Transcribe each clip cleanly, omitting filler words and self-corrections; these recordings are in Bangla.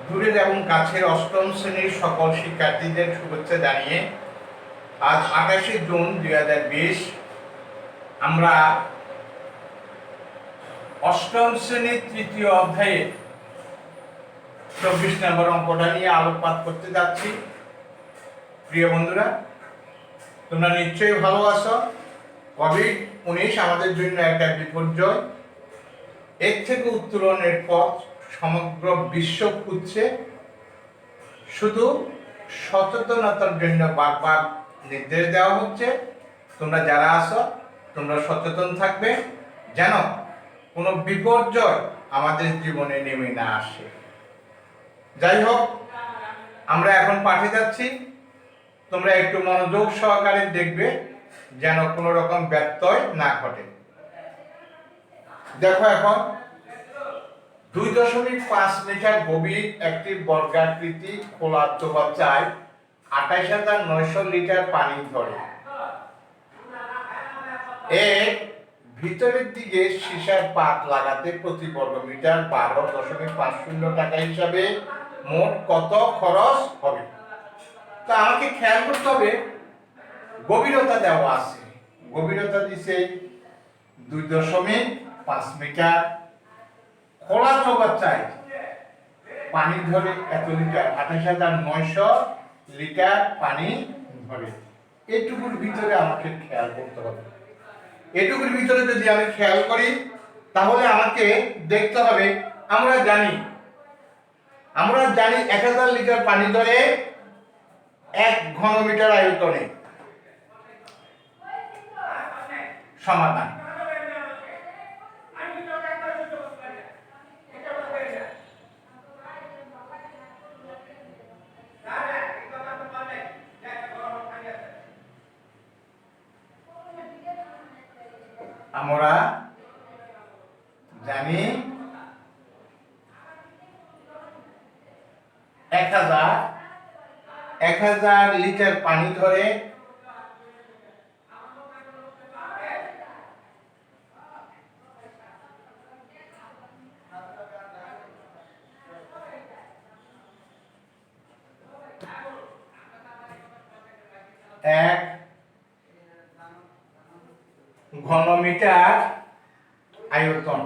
দূরের এবং কাছের অষ্টম শ্রেণীর সকল শিক্ষার্থীদের শুভেচ্ছা জানিয়ে আজ 28শে জুন 2020 আমরা অষ্টম শ্রেণীর তৃতীয় অধ্যায়ে 24 নম্বর অঙ্কটা নিয়ে আলোকপাত করতে যাচ্ছি। প্রিয় বন্ধুরা, তোমরা নিশ্চয়ই ভালো আছো। কোভিড-19 আমাদের জন্য একটা বিপর্যয়। এর থেকে উত্তরণের পথ সমগ্র বিশ্ব খুঁজছে। শুধু সচেতনতার জন্য বারবার নির্দেশ দেওয়া হচ্ছে, তোমরা যারা আছো তোমরা সচেতন থাকবে যেন কোনো বিপর্যয় আমাদের জীবনে নেমে না আসে। যাই হোক, আমরা এখন পাঠে যাচ্ছি। তোমরা একটু মনোযোগ সহকারে দেখবে যেন কোনো রকম ব্যত্যয় না ঘটে। দেখো, এখন 2.5 মিটার গভীর একটি বর্গাকৃতি খোলা চৌবাচ্চায় 28,900 লিটার পানি ধরে। এর ভিতরের দিকে সীসার পাত লাগাতে প্রতি বর্গ মিটার 12.50 টাকা হিসাবে মোট কত খরচ হবে? তা আমাকে খেয়াল করতে হবে, গভীরতা দেওয়া আছে। গভীরতা দিছে 2.5 মিটার। খোলা চৌবাচ্চায় পানি ধরে এত লিটার, 28,900 লিটার পানি ধরে। এটুকুর ভিতরে আমাকে খেয়াল করতে হবে। এটুকুর ভিতরে যদি আমি খেয়াল করি তাহলে আমাকে দেখতে হবে, আমরা জানি 1000 লিটার পানি ধরে 1 ঘনমিটার আয়তনে। সমাধান: আমরা জানি 1000 লিটার পানি ধরে 1 ঘনমিটার আয়তন।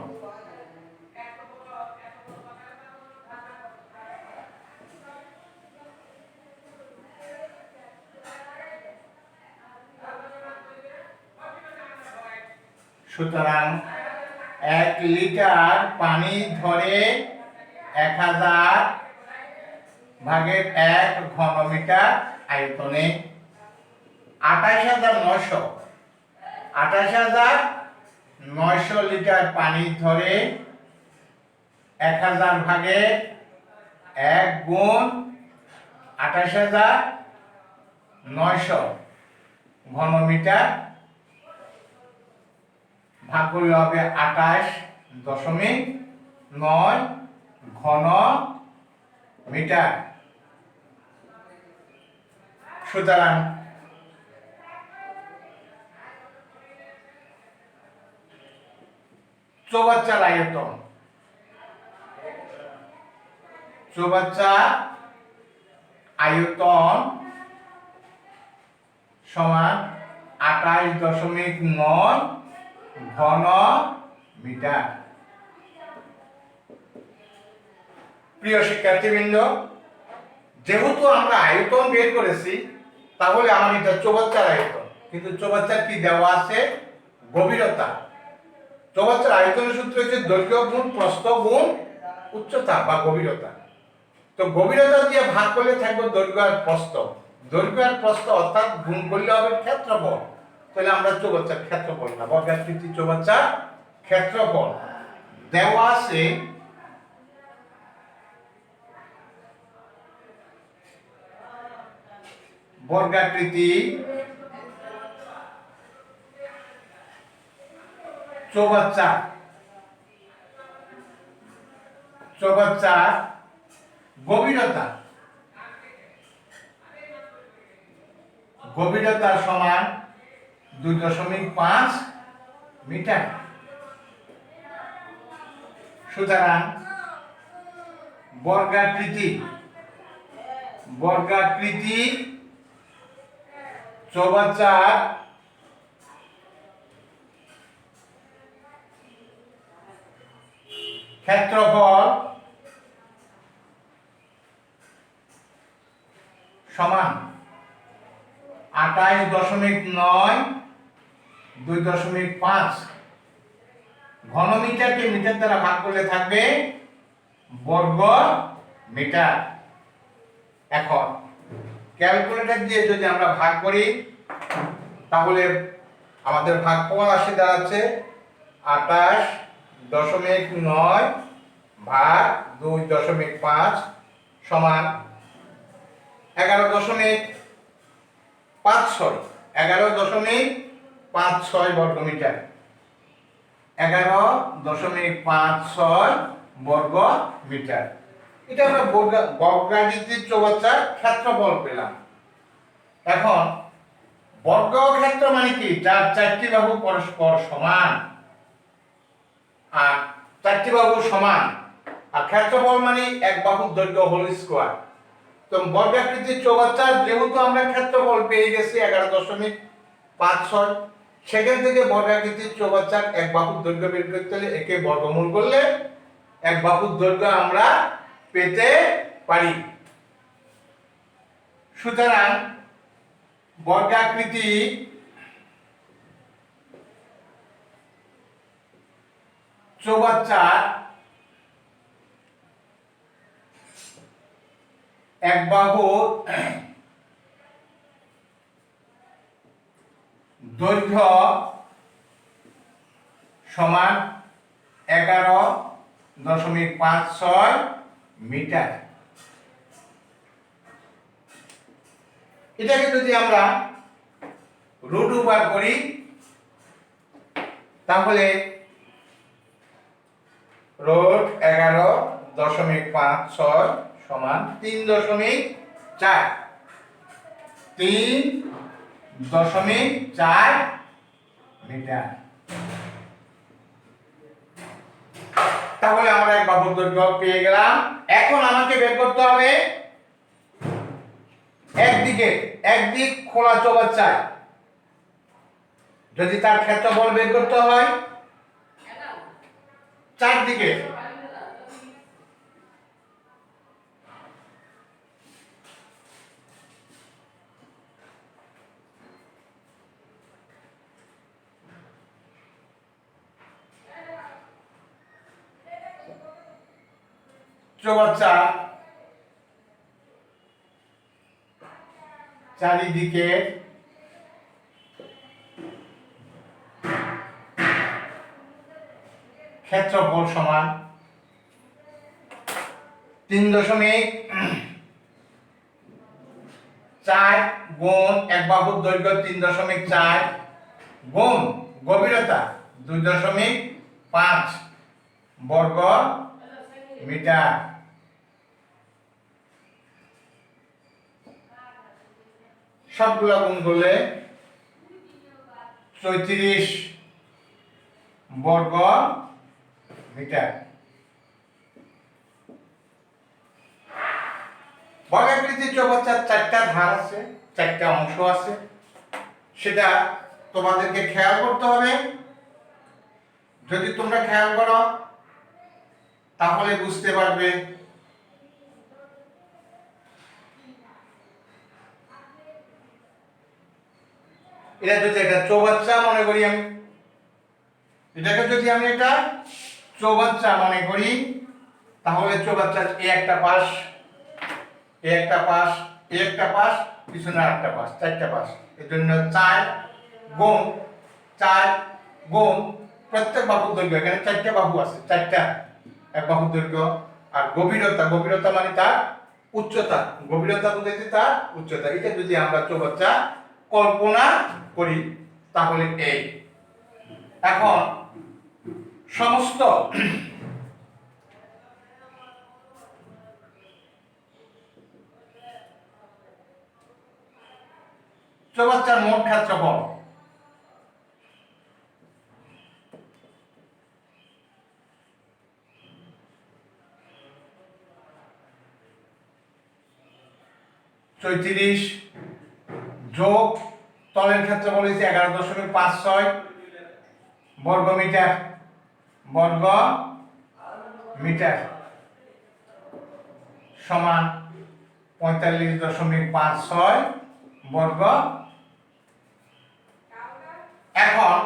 সুতরাং 1 লিটার পানি ধরে 1000 ভাগের 1 ঘনমিটার আয়তনে 28,900 লিটার পানি ধরে 1000 ভাগের 1 গুণ 28,900 ঘনমিটার, ভাগ করলে হবে 28.9 ঘন মিটার। সুতরাং চৌবাচ্চার আয়তন, সমান 28.9 ঘন মিটার। প্রিয় শিক্ষার্থীবৃন্দ, যেহেতু আমরা আয়তন বের করেছি, তাহলে আমার এটা চৌবাচ্চার আয়তন। কিন্তু চৌবাচ্চার কি দেওয়া আছে? গভীরতা। চৌবাচ্চার আয়তনের সূত্র হচ্ছে দৈর্ঘ্য গুণ প্রস্থ গুণ উচ্চতা বা গভীরতা। তো গভীরতা দিয়ে ভাগ করলে থাকবে দৈর্ঘ্য আর প্রস্থ। দৈর্ঘ্য আর প্রস্থ অর্থাৎ গুণ করলে হবে ক্ষেত্রফল। তাহলে আমরা চৌবাচ্চার ক্ষেত্রফল না, বর্গাকৃতি চৌবাচ্চার ক্ষেত্রফল দেওয়া আছে বর্গাকৃতি চৌবাচ্চার গভীরতা সমান 2.5 মিটার। সুতরাং বর্গাকৃতি বর্গাকৃতি চৌবাচ্চার ক্ষেত্রফল সমান 28.9 2.5। ঘনমিটারকে মিটার দ্বারা ভাগ করলে থাকবে বর্গ মিটার। এখন ক্যালকুলেটর দিয়ে যদি আমরা ভাগ করি তাহলে আমাদের ভাগফল আসে দাঁড়াচ্ছে 28.9 ভাগ 2.5 সমান 11.56 বর্গমিটার। 11.56 বর্গ মিটার। এটা আমরা বর্গাকৃতির চৌবাচ্চার ক্ষেত্রফল পেলাম। এখন বর্গক্ষেত্র মানে কি? যার চারটি বাহু পরস্পর সমান, আর চারটি বাহু সমান, আর ক্ষেত্রফল মানে এক বাহুর দৈর্ঘ্য হোল স্কয়ার। তো বর্গাকৃতির চৌবাচ্চার যেহেতু আমরা ক্ষেত্রফল পেয়ে গেছি 11.56, সেখান থেকে বর্গাকৃতির চৌবাচ্চার এক বাহুর দৈর্ঘ্য বের করতে হলে একে বর্গমূল করলে এক বাহুর দৈর্ঘ্য আমরা পেতে পারি। সুতরাং বর্গাকৃতি চৌবাচ্চার এক বাহুর দৈর্ঘ্য সমান 11.56 মিটার। এটাকে যদি আমরা রুট ওভার করি তাহলে রুট 11.56 সমান 3.4 মিটার। তাহলে আমরা এক বাহুর দৈর্ঘ্য পেয়ে গেলাম। এখন আমাকে বের করতে হবে একদিক খোলা চৌবাচ্চা, যদি তার ক্ষেত্রফল বের করতে হয় চারদিকে চৌবাচ্চা চারিদিকে ক্ষেত্রফল সমান 3.4 গুণ এক বাহুর দৈর্ঘ্য 3.4 গুণ গভীরতা 2.5 বর্গ মিটার। সবগুলো গুণ করলে 34 বর্গ মিটার। বর্গাকৃতির চৌবাচ্চার চারটা ধার আছে, চারটা অংশ আছে, সেটা তোমাদেরকে খেয়াল করতে হবে। যদি তোমরা খেয়াল করো তাহলে বুঝতে পারবে। এটা যদি একটা চৌবাচ্চা মনে করি, এটাকে যদি আমি এটা চৌবাচ্চা মনে করি তাহলে চৌবাচ্চার একটা পাশ, একটা পাশ, পিছনে আরেকটা পাশ, চারটা পাশ। এর জন্য 4 গুণ প্রত্যেক বাহুর দৈর্ঘ্য, এখানে চারটা বাহু আছে, চারটা এক বাহুর দৈর্ঘ্য। আর গভীরতা মানে তার উচ্চতা, গভীরতা বুঝাইতে তার উচ্চতা। এটা যদি আমরা চৌবাচ্চা কল্পনা করি তাহলে এই। এখন সমস্ত চৌবাচ্চার মোট ক্ষেত্রফল 34 যোগ তলের ক্ষেত্রে বলেছি 11.56 বর্গ মিটার সমান 45.56 বর্গ। এখন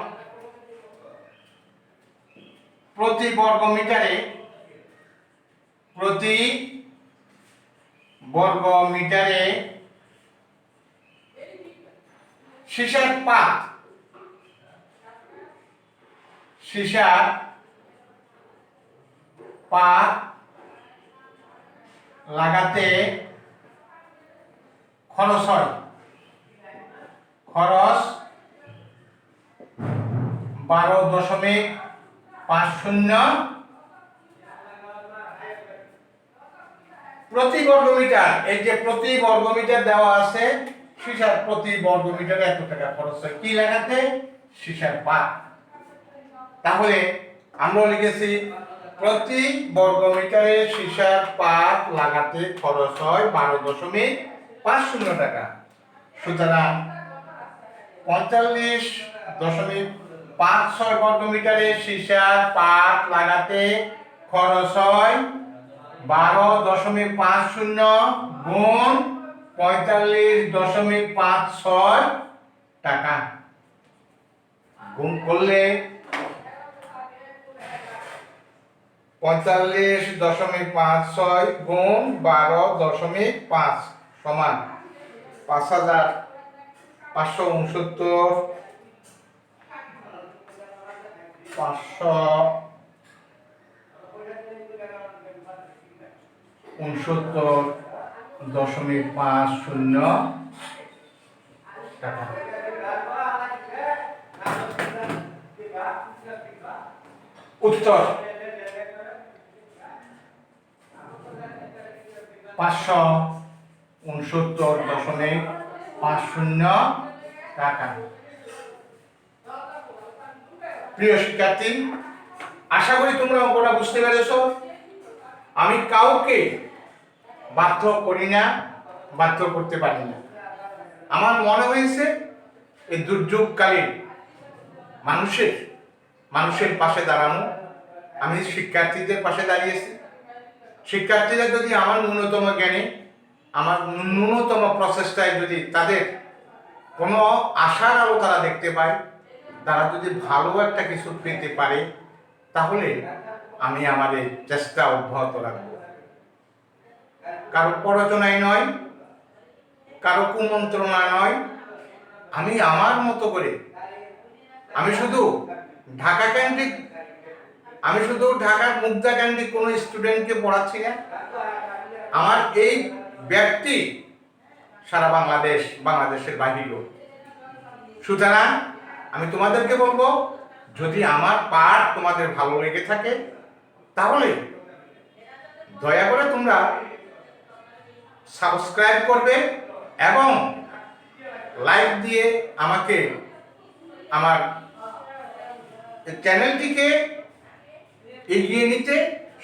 প্রতি বর্গ মিটারে সীসার পাত লাগাতে খরচ 12.50 প্রতি বর্গ মিটার। এই যে প্রতি বর্গ মিটার দেওয়া আছে, সীসার প্রতি বর্গ মিটারে এত টাকা খরচ হয় কি লাগাতে? সীসার পাত। তাহলে আমরা লিখেছি প্রতি বর্গ মিটারে সীসার পাত লাগাতে খরচ হয় 12.50 টাকা। সুতরাং 45.56 বর্গ মিটারে সীসার পাত লাগাতে খরচ হয় 12.50 গুণ 45.56 টাকা। গুণ করলে 45.56 গুণ 12.5 সমান 5,569 569.50 টাকা। উত্তর 569.50 টাকা। প্রিয় শিক্ষার্থী, আশা করি তোমরা অঙ্কটা বুঝতে পেরেছো। আমি কাউকে বাধ্য করি না, বাধ্য করতে পারি না। আমার মনে হয়েছে এই দুর্যোগকালীন মানুষের পাশে দাঁড়ানো। আমি শিক্ষার্থীদের পাশে দাঁড়িয়েছি। শিক্ষার্থীরা যদি আমার ন্যূনতম জ্ঞানে, আমার ন্যূনতম প্রচেষ্টায় যদি তাদের কোনো আশার আলো তারা দেখতে পায়, তারা যদি ভালো একটা কিছু পেতে পারে, তাহলে আমি আমার এই চেষ্টা অব্যাহত রাখব। কারো প্ররোচনায় নয়, কারো কুমন্ত্রণা নয়, আমি আমার মতো করে, আমি শুধু ঢাকার মুগ্ধা কেন্দ্রিক কোনো স্টুডেন্টকে পড়াচ্ছি না। আমার এই ব্যক্তি সারা বাংলাদেশের বাহিরেও। সুতরাং আমি তোমাদেরকে বলবো, যদি আমার পাঠ তোমাদের ভালো লেগে থাকে, তাহলে দয়া করে তোমরা সাবস্ক্রাইব করবে এবং লাইক দিয়ে আমাকে আমার চ্যানেলটিকে এগিয়ে নিতে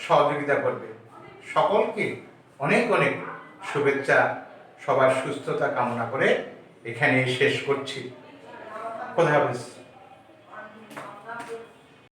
সহযোগিতা করবে। সকলকে অনেক অনেক শুভেচ্ছা, সবার সুস্থতা কামনা করে এখানে শেষ করছি। খোদা হাফেজ।